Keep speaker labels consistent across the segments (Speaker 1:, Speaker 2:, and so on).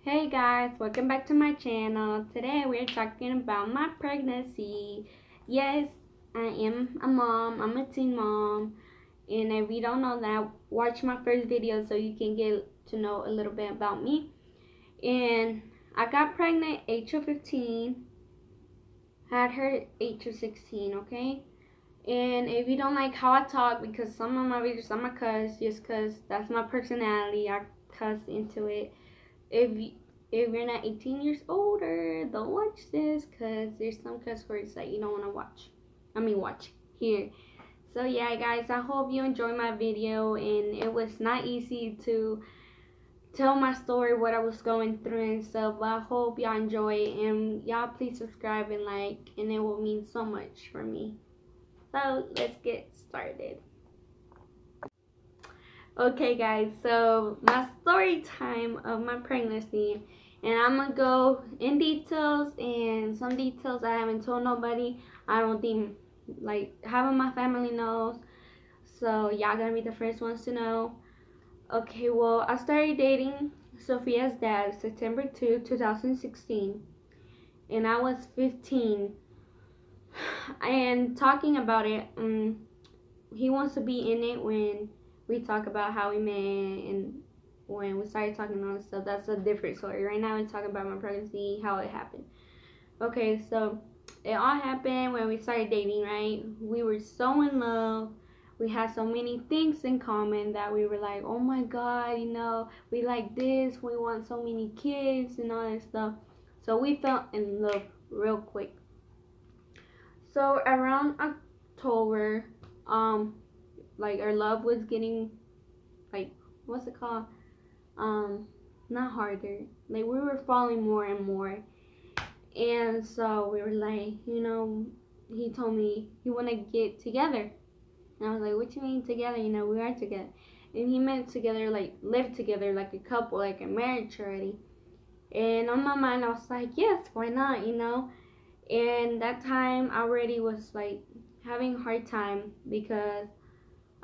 Speaker 1: Hey guys, welcome back to my channel. Today we're talking about my pregnancy. Yes, I am a mom. I'm a teen mom. And if you don't know that, watch my first video so you can get to know a little bit about me. And I got pregnant age of 15. Had her age of 16, okay? And if you don't like how I talk, because some of my videos I'm a cuss, just because that's my personality, I cuss into it. If you're not 18 years older, don't watch this because there's some cuss words that you don't want to watch. Watch here. So yeah, guys, I hope you enjoyed my video, and it was not easy to tell my story, what I was going through and stuff, but I hope y'all enjoy it, and y'all please subscribe and like, and it will mean so much for me. So let's get started. Okay guys, so my story time of my pregnancy, and I'm gonna go in details, and some details I haven't told nobody. I don't think like half of my family knows, so y'all gonna be the first ones to know. Okay, well, I started dating Sophia's dad September 2, 2016, and I was 15. And talking about it, he wants to be in it when we talk about how we met and when we started talking all this stuff. That's a different story. Right now we're talking about my pregnancy, how it happened. Okay, so it all happened when we started dating, right? We were so in love. We had so many things in common that we were like, oh my God, we like this. We want so many kids and all that stuff. So we fell in love real quick. So around October, like our love was getting, like, what's it called, not harder, like we were falling more and more. And so we were like, he told me he want to get together, and I was like, what you mean together? We are together. And he meant together, like live together, like a couple, like a marriage already. And on my mind I was like, yes, why not? And that time I already was like having a hard time because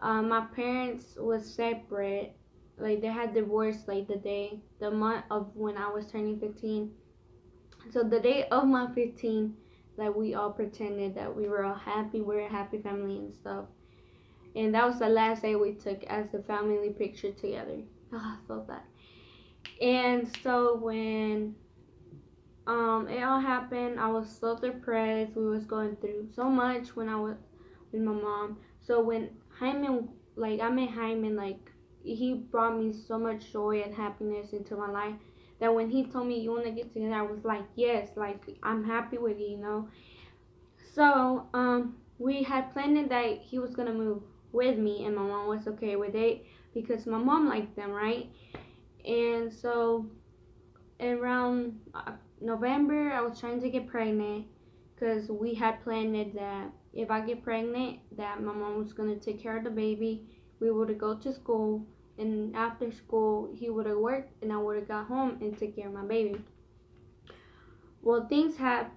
Speaker 1: my parents was separate. Like they had divorced like the month of when I was turning 15. So the day of my 15, like we all pretended that we were all happy. We're a happy family and stuff. And that was the last day we took as the family picture together. Oh, so sad. And so when it all happened, I was so depressed. We was going through so much when I was with my mom. So when Hyman, like I met Hyman, like he brought me so much joy and happiness into my life that when he told me you want to get together, I was like, yes, like I'm happy with you. So we had planned that he was gonna move with me, and my mom was okay with it because my mom liked them, right? And so around November, I was trying to get pregnant because we had planned that if I get pregnant, that my mom was gonna take care of the baby. We would go to school, and after school, he would have worked, and I would have got home and take care of my baby. Well, things have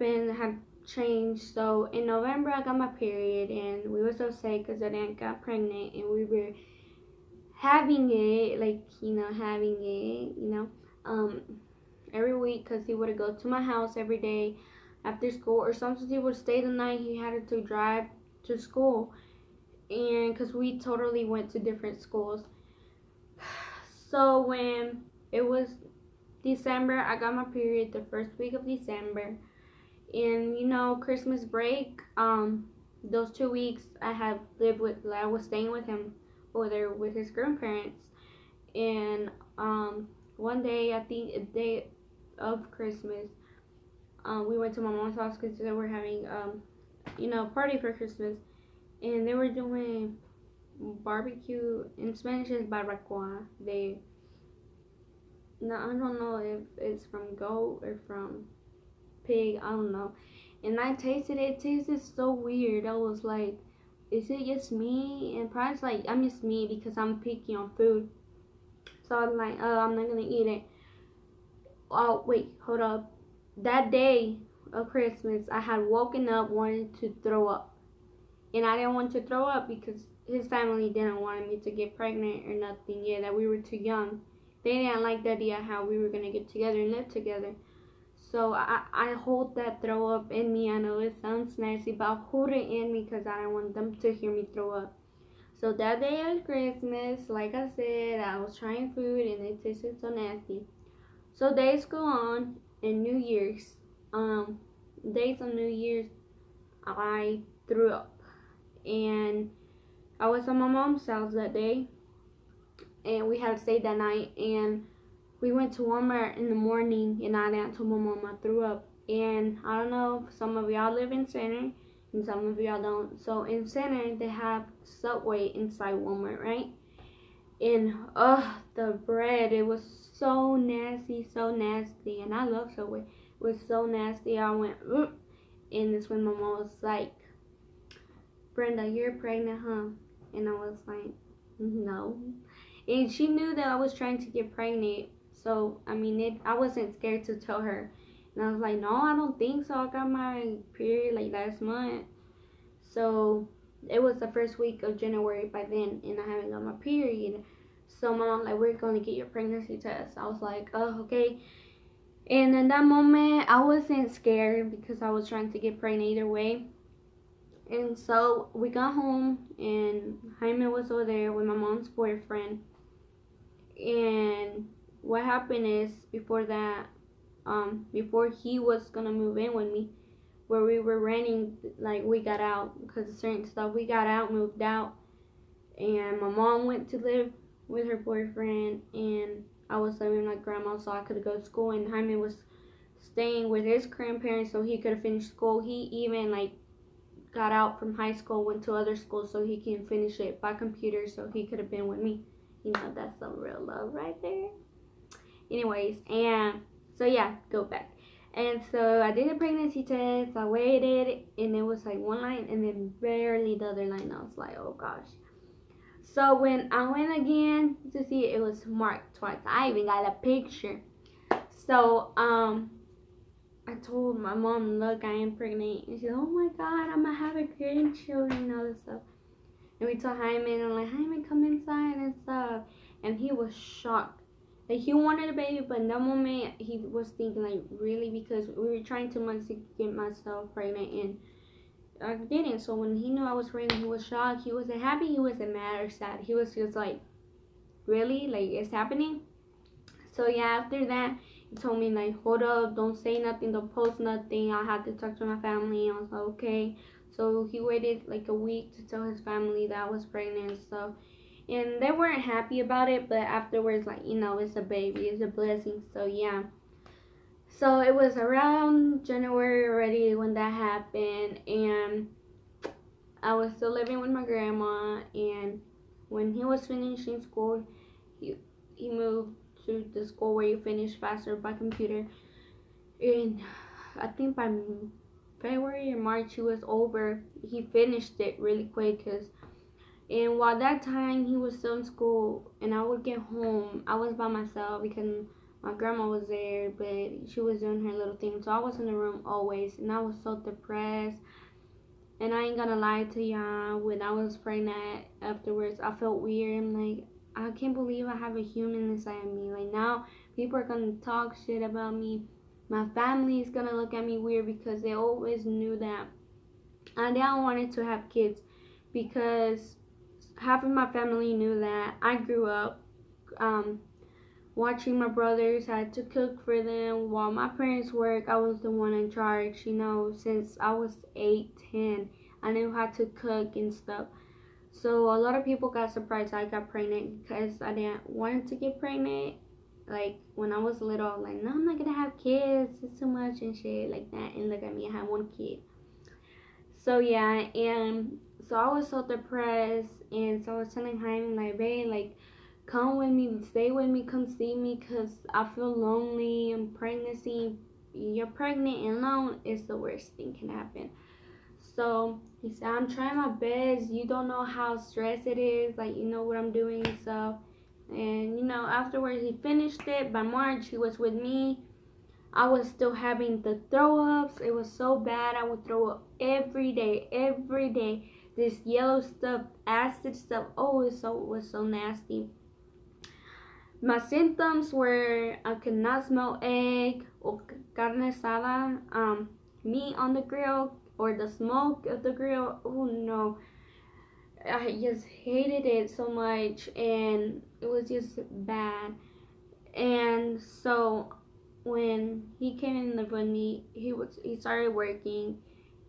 Speaker 1: changed. So in November, I got my period, and we were so sad because I didn't got pregnant, and we were having it, like having it, every week because he would go to my house every day after school, or sometimes he would stay the night. He had to drive to school, and because we totally went to different schools. So when it was December, I got my period the first week of December, and Christmas break, those 2 weeks I was staying with him over there with his grandparents. And one day, I think a day of Christmas, we went to my mom's house because they were having party for Christmas, and they were doing barbecue. In Spanish is barbacoa. I don't know if it's from goat or from pig, I don't know. And I tasted it. It tasted so weird. I was like, is it just me? And probably like I'm just me because I'm picky on food. So I'm like, oh, I'm not gonna eat it. Oh wait, hold up. That day of Christmas, I had woken up wanting to throw up, and I didn't want to throw up because his family didn't want me to get pregnant or nothing. Yeah, that we were too young. they didn't like the idea how we were gonna get together and live together. So I hold that throw up in me. I know it sounds nasty, but I hold it in me because I don't want them to hear me throw up. So that day of Christmas, like I said, I was trying food and it tasted so nasty. So days go on, and New Year's, days on New Year's, I threw up, and I was at my mom's house that day, and we had stayed that night, and we went to Walmart in the morning, and I told my mom I threw up. And I don't know if some of y'all live in Center, and some of y'all don't. So in Center, they have Subway inside Walmart, right? And the bread, it was so nasty, and I love Subway. It was so nasty. I went, ugh. And that's when my mom was like, Brenda, you're pregnant, huh? And I was like, no. And she knew that I was trying to get pregnant. So, I mean, I wasn't scared to tell her. And I was like, no, I don't think so. I got my period like last month. So, it was the first week of January by then, and I haven't got my period. So, my mom like, we're going to get your pregnancy test. I was like, oh, okay. And in that moment, I wasn't scared because I was trying to get pregnant either way. And so, we got home, and Jaime was over there with my mom's boyfriend. And what happened is, before that, before he was gonna move in with me, where we were renting, like, we got out because of certain stuff. We got out, moved out, and my mom went to live with her boyfriend, and I was living with my grandma, so I could go to school. And Jaime was staying with his grandparents so he could have finished school. He even like got out from high school, went to other schools so he can finish it by computer, so he could have been with me. You know, that's some real love right there. Anyways, and so yeah, go back. And so I did a pregnancy test. I waited, and it was like one line, and then barely the other line. I was like, oh gosh. So when I went again to see it, it was marked twice. I even got a picture. So I told my mom, look, I am pregnant. And she said, oh my God, I'm gonna have a grandchildren and all this stuff. And we told Jaime, and I'm like, Jaime, come inside and stuff. And he was shocked. Like, he wanted a baby, but in that moment, he was thinking, like, really? Because we were trying too much to get myself pregnant, and I didn't. So when he knew I was pregnant, he was shocked. He wasn't happy. He wasn't mad or sad. He was just like, really? Like, it's happening? So, yeah, after that, he told me, like, hold up. Don't say nothing. Don't post nothing. I had to talk to my family. I was like, okay. So he waited like a week to tell his family that I was pregnant and stuff. And they weren't happy about it, but afterwards, like, you know, it's a baby, it's a blessing. So yeah. So it was around January already when that happened, and I was still living with my grandma. And when he was finishing school, he moved to the school where you finish faster by computer. And I think by February or March, he was over. He finished it really quick, and while that time he was still in school, and I would get home, I was by myself because my grandma was there, but she was doing her little thing. So I was in the room always, and I was so depressed. And I ain't gonna lie to y'all, when I was pregnant afterwards, I felt weird. I'm like, I can't believe I have a human inside of me. Like, now people are gonna talk shit about me. My family is gonna look at me weird because they always knew that I didn't want to have kids, because half of my family knew that I grew up watching my brothers. I had to cook for them while my parents work. I was the one in charge, you know, since I was 8, 10. I knew how to cook and stuff. So a lot of people got surprised I got pregnant because I didn't want to get pregnant. Like, when I was little, I was like, no, I'm not gonna have kids. It's too much and shit like that. And look at me, I have one kid. So yeah, and so I was so depressed, and so I was telling Jaime, like, babe, like, come with me, stay with me, come see me, because I feel lonely. And pregnancy, you're pregnant and alone is the worst thing can happen. So he said, I'm trying my best. You don't know how stressed it is. Like, you know what I'm doing. So, and, you know, afterwards he finished it. By March, he was with me. I was still having the throw-ups. It was so bad. I would throw up every day, every day. This yellow stuff, acid stuff. Oh, it was so nasty. My symptoms were I could not smell egg or carne asada, meat on the grill or the smoke of the grill. Oh no, I just hated it so much, and it was just bad. And so when he came in the with me, he started working,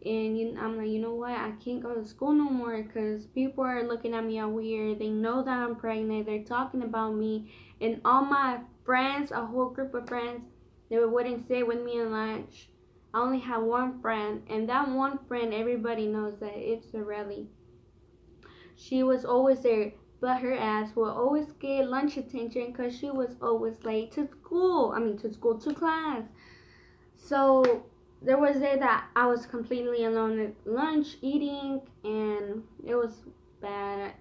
Speaker 1: and I'm like, you know what? I can't go to school no more because people are looking at me all weird. They know that I'm pregnant. They're talking about me, and all my friends, a whole group of friends, they wouldn't sit with me in lunch. I only had one friend, and that one friend, everybody knows that it's Aurelie. She was always there, but her ass would always get lunch attention because she was always late to school. To class. So there was a day that I was completely alone at lunch eating, and it was bad.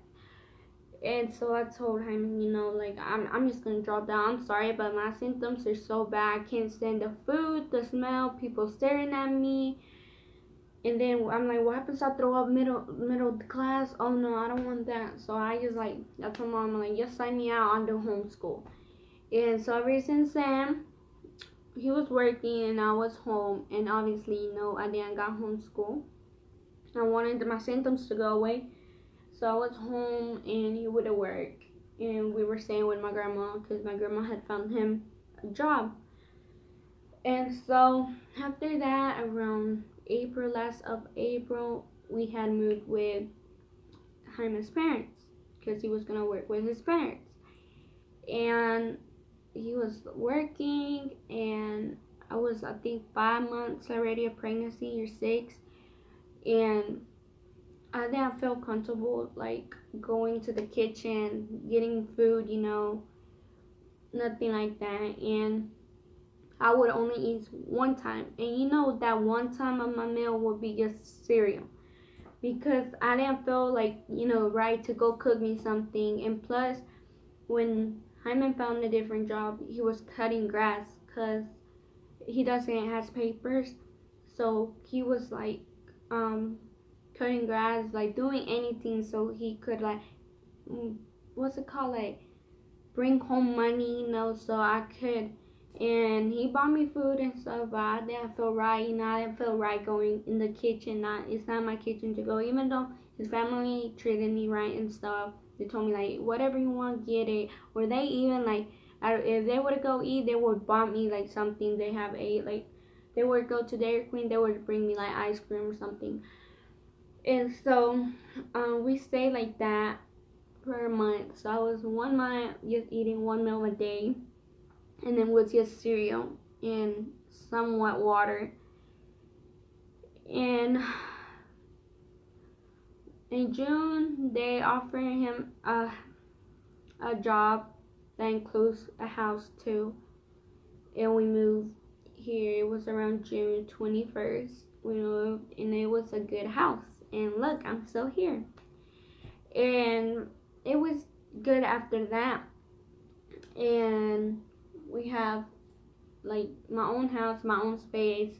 Speaker 1: And so I told him, like, I'm just gonna drop down. I'm sorry, but my symptoms are so bad. I can't stand the food, the smell, people staring at me. And then I'm like, what happens if I throw up middle of the class? Oh no, I don't want that. So I just like, I told mom, like, just sign me out. I'll do homeschool. And so ever since then, he was working and I was home. And obviously, I didn't got homeschool. I wanted my symptoms to go away. So I was home and he would work. And we were staying with my grandma because my grandma had found him a job. And so after that, around last of April, we had moved with Jaime's parents because he was gonna work with his parents. And he was working, and I was, I think, 5 months already of pregnancy or 6, and I didn't feel comfortable like going to the kitchen, getting food, nothing like that. And I would only eat one time. And that one time of my meal would be just cereal. Because I didn't feel like, right to go cook me something. And plus, when Hyman found a different job, he was cutting grass because he doesn't have papers. So he was like cutting grass, like doing anything so he could like, what's it called, like bring home money, so I could. And he bought me food and stuff, but I didn't feel right. I didn't feel right going in the kitchen. It's not my kitchen to go, even though his family treated me right and stuff. They told me, like, whatever you want, get it. Or they even, like, if they would go eat, they would buy me, like, something they have ate. Like, they would go to Dairy Queen, they would bring me, like, ice cream or something. And so, we stayed like that for a month. So I was 1 month just eating one meal a day. And then was just cereal and somewhat water. And in June, they offered him a job that includes a house too. And we moved here. It was around June 21st. We moved, and it was a good house. And look, I'm still here. And it was good after that. And we have like my own house, my own space.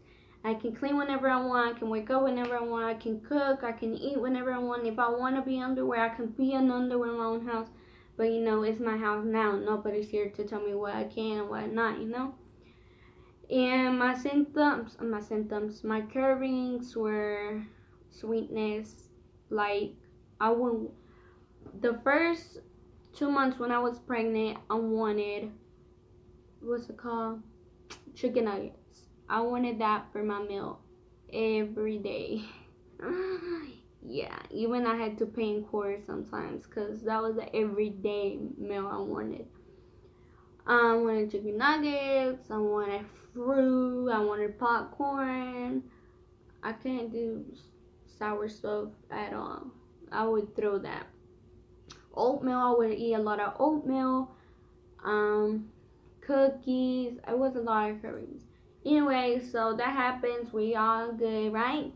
Speaker 1: I can clean whenever I want. I can wake up whenever I want. I can cook. I can eat whenever I want. If I want to be underwear, I can be in underwear in my own house. But it's my house now. Nobody's here to tell me what I can and what not. And my cravings were sweetness. Like the first 2 months when I was pregnant, I wanted, what's it called? Chicken nuggets. I wanted that for my meal every day. Yeah, even I had to pay in quarters sometimes because that was the everyday meal I wanted. I wanted chicken nuggets. I wanted fruit. I wanted popcorn. I can't do sour stuff at all. I would throw that. Oatmeal. I would eat a lot of oatmeal. Cookies. It was a lot of cravings. Anyway, so that happens. We all good, right?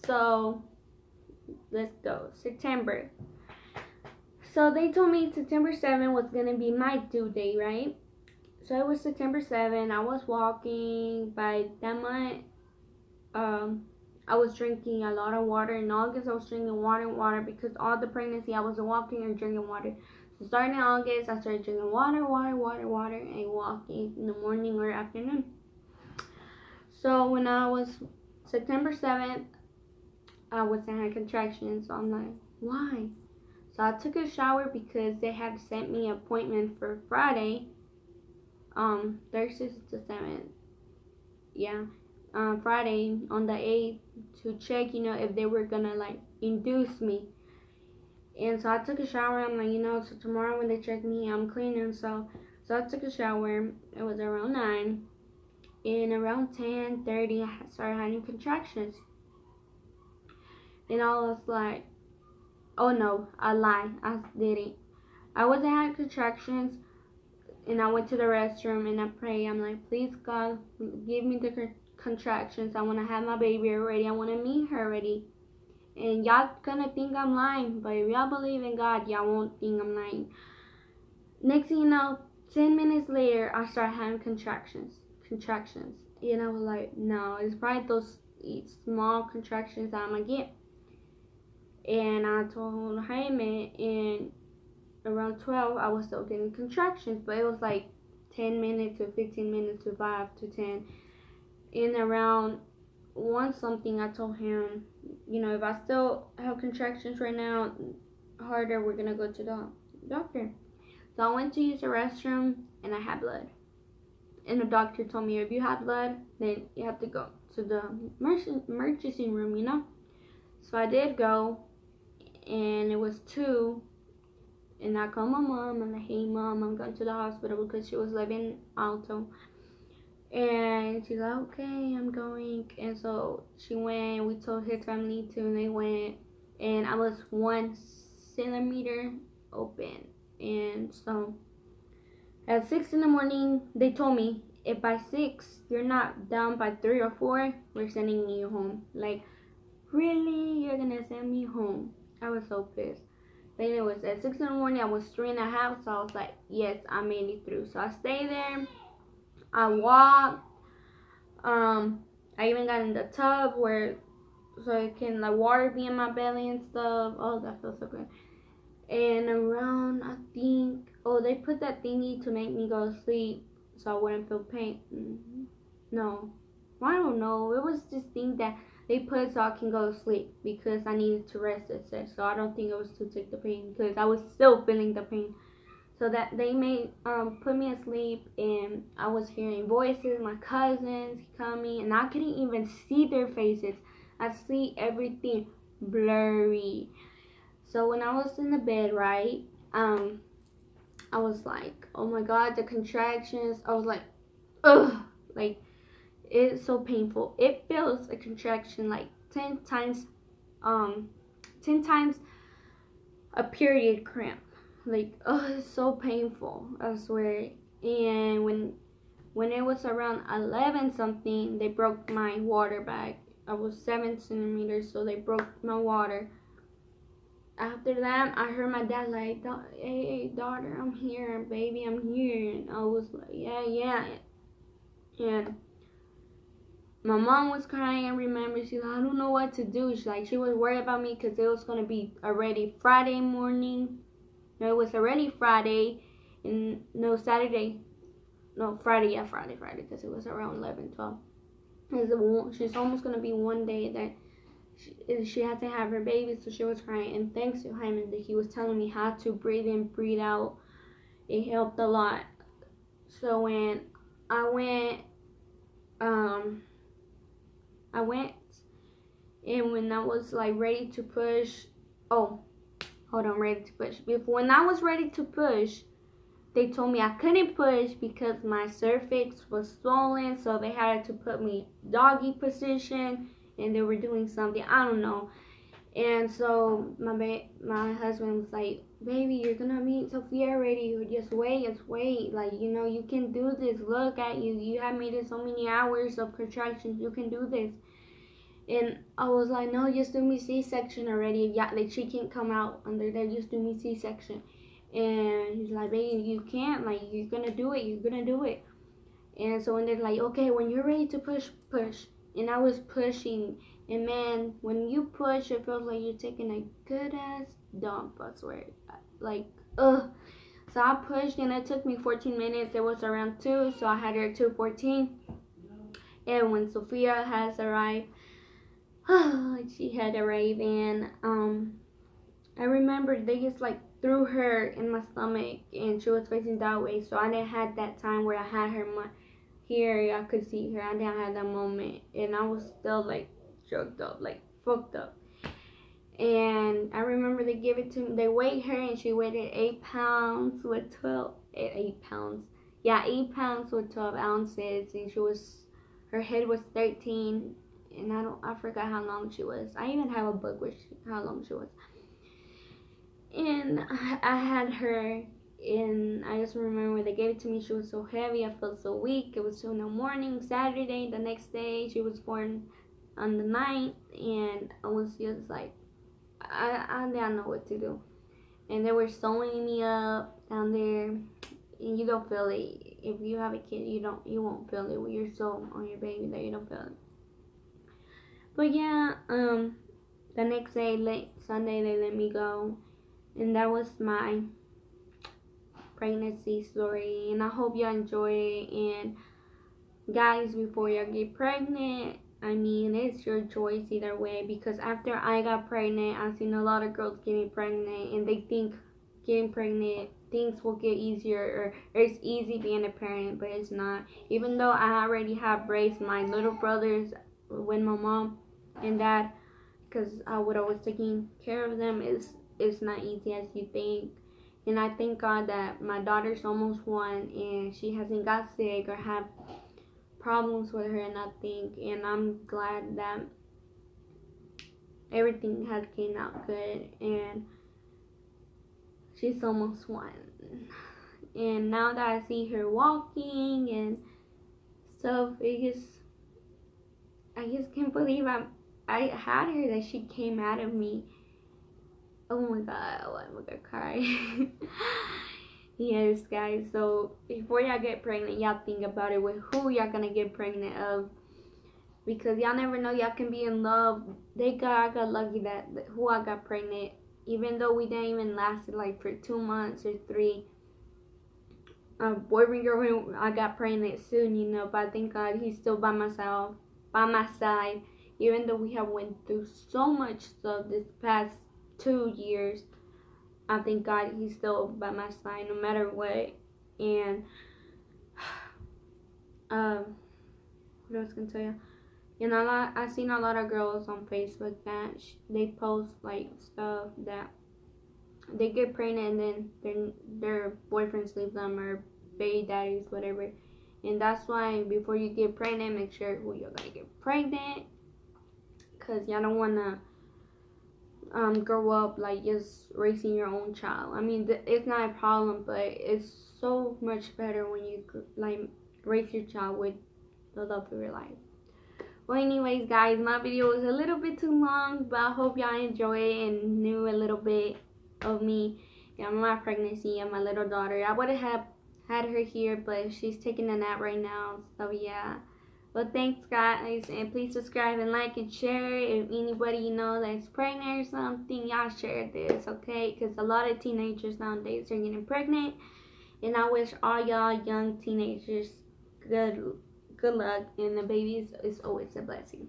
Speaker 1: So let's go. September. So they told me September 7th was gonna be my due date, right? So it was September 7th. I was walking. By that month, I was drinking a lot of water. In August, I was drinking water because all the pregnancy I wasn't walking or drinking water. So starting in August, I started drinking water, and walking in the morning or afternoon. So when I was September 7th, I wasn't having contractions. So I'm like, why? So I took a shower because they had sent me an appointment for Friday. Thursday the 7th. Yeah. Friday on the 8th to check, if they were gonna like induce me. And so I took a shower. I'm like, so tomorrow when they check me, I'm cleaning. So I took a shower. It was around 9. And around 10:30, I started having contractions. And I was like, oh no, I lied. I didn't. I wasn't having contractions. And I went to the restroom and I prayed. I'm like, please God, give me the contractions. I want to have my baby already. I want to meet her already. And y'all gonna think I'm lying, but if y'all believe in God, y'all won't think I'm lying. Next thing you know, 10 minutes later, I started having contractions. And I was like, no, it's probably those small contractions that I'm gonna get. And I told Jaime, and around 12, I was still getting contractions, but it was like 10 minutes to 15 minutes to 5 to 10. And around 1 something, I told him, if I still have contractions right now, harder, we're gonna go to the doctor. So I went to use the restroom and I had blood. And the doctor told me, if you have blood, then you have to go to the emergency room, So I did go, and it was 2. And I called my mom. I'm like, hey mom, I'm going to the hospital because she was living in Alto. And she's like, okay, I'm going. And so she went. We told his family too, and they went. And I was 1 centimeter open. And so at 6 in the morning, they told me, if by 6 you're not down by 3 or 4, we're sending you home. Like, really? You're gonna send me home? I was so pissed. Then it was at 6 in the morning. I was 3.5, so I was like, yes, I made it through. So I stayed there. I walked. I even got in the tub so it can like water be in my belly and stuff. Oh, that feels so good. And around, I think, they put that thingy to make me go to sleep so I wouldn't feel pain. No, I don't know. It was this thing that they put so I can go to sleep because I needed to rest, it said. So I don't think it was to take the pain because I was still feeling the pain. So that they made put me asleep, and I was hearing voices, my cousins coming, and I couldn't even see their faces. I see everything blurry. So when I was in the bed, right, I was like, oh my God, the contractions. I was like, ugh, like it's so painful. It feels a contraction like 10 times a period cramp. Like, oh, it's so painful, I swear. And when it was around 11 something, they broke my water bag. I was 7 centimeters, so they broke my water. After that, I heard my dad like, hey, daughter, I'm here, baby, I'm here. And I was like, yeah. And my mom was crying. I remember, she's like, I don't know what to do. She was worried about me because it was going to be already Friday morning. No, it was already Friday. And no, Saturday. No, Friday. Yeah, Friday. Because it was around 11, 12. She's almost going to be one day that she had to have her baby, so she was crying. And thanks to Hyman, that he was telling me how to breathe in, breathe out. It helped a lot. So when I went, and when I was like ready to push, when I was ready to push, they told me I couldn't push because my cervix was swollen, so they had to put me doggy position, and they were doing something, I don't know. And so my husband was like, baby, you're gonna meet Sophia already. Just wait. Like, you can do this. Look at you. You have made it so many hours of contractions. You can do this. And I was like, no, just do me C-section already. Yeah, like she can't come out under there. Just do me C-section. And he's like, baby, you can't. Like, you're gonna do it. And so when they're like, okay, when you're ready to push. And I was pushing. And man, when you push, it feels like you're taking a good ass dump, I swear. Like, Ugh. So I pushed and it took me 14 minutes. It was around 2, so I had her at 2:14. And when Sophia has arrived, she had arrived, and I remember they just like threw her in my stomach and she was facing that way, so I didn't have that time where I had her here, I could see her. I didn't have that moment, and I was still like choked up, like fucked up. And I remember they gave it to me. They weighed her, and she weighed 8 pounds with 8 pounds. Yeah, 8 pounds with 12 ounces, and her head was 13, and I forgot how long she was. I even have a book with how long she was. And I had her, and I just remember when they gave it to me, she was so heavy. I felt so weak. It was 2 in the morning, Saturday. The next day, she was born on the 9th, and I was just like, I didn't know what to do. And they were sewing me up down there, and you don't feel it. If you have a kid, you won't feel it when you're sewing on your baby, that you don't feel it. But yeah, the next day, late Sunday, they let me go. And that was my pregnancy story, and I hope y'all enjoy it. And guys, before y'all get pregnant, I mean, it's your choice either way, because after I got pregnant, I've seen a lot of girls getting pregnant, and they think getting pregnant, things will get easier, or it's easy being a parent, but it's not. Even though I already have raised my little brothers with my mom and dad, because I would always taking care of them, it's not easy as you think. And I thank God that my daughter's almost 1, and she hasn't got sick or had problems with her, nothing. And I'm glad that everything has came out good, and she's almost 1. And now that I see her walking and stuff, I just can't believe I had her, that she came out of me. Oh my god, I'm gonna cry. Yes, guys, so before y'all get pregnant, y'all think about it with who y'all gonna get pregnant of, because y'all never know, y'all can be in love. I got lucky that who I got pregnant, even though we didn't even last like for 2 months or 3. Boyfriend, girlfriend, I got pregnant soon, but thank God he's still by my side, even though we have went through so much stuff this past 2 years. I thank God he's still by my side no matter what. And what else can I tell you? I've seen a lot of girls on Facebook that they post like stuff that they get pregnant and then their boyfriends leave them, or baby daddies, whatever. And that's why before you get pregnant, make sure who you're gonna get pregnant, because y'all don't wanna grow up like just raising your own child. I mean, it's not a problem, but it's so much better when you like raise your child with the love of your life. Well, anyways, guys, my video was a little bit too long, but I hope y'all enjoy it and knew a little bit of me and my pregnancy and my little daughter. I would have had her here, but she's taking a nap right now, so yeah. Well, thanks, guys, and please subscribe and like and share. If anybody you know that's pregnant or something, y'all share this, okay? Because a lot of teenagers nowadays are getting pregnant, and I wish all y'all young teenagers good luck, and the babies is always a blessing.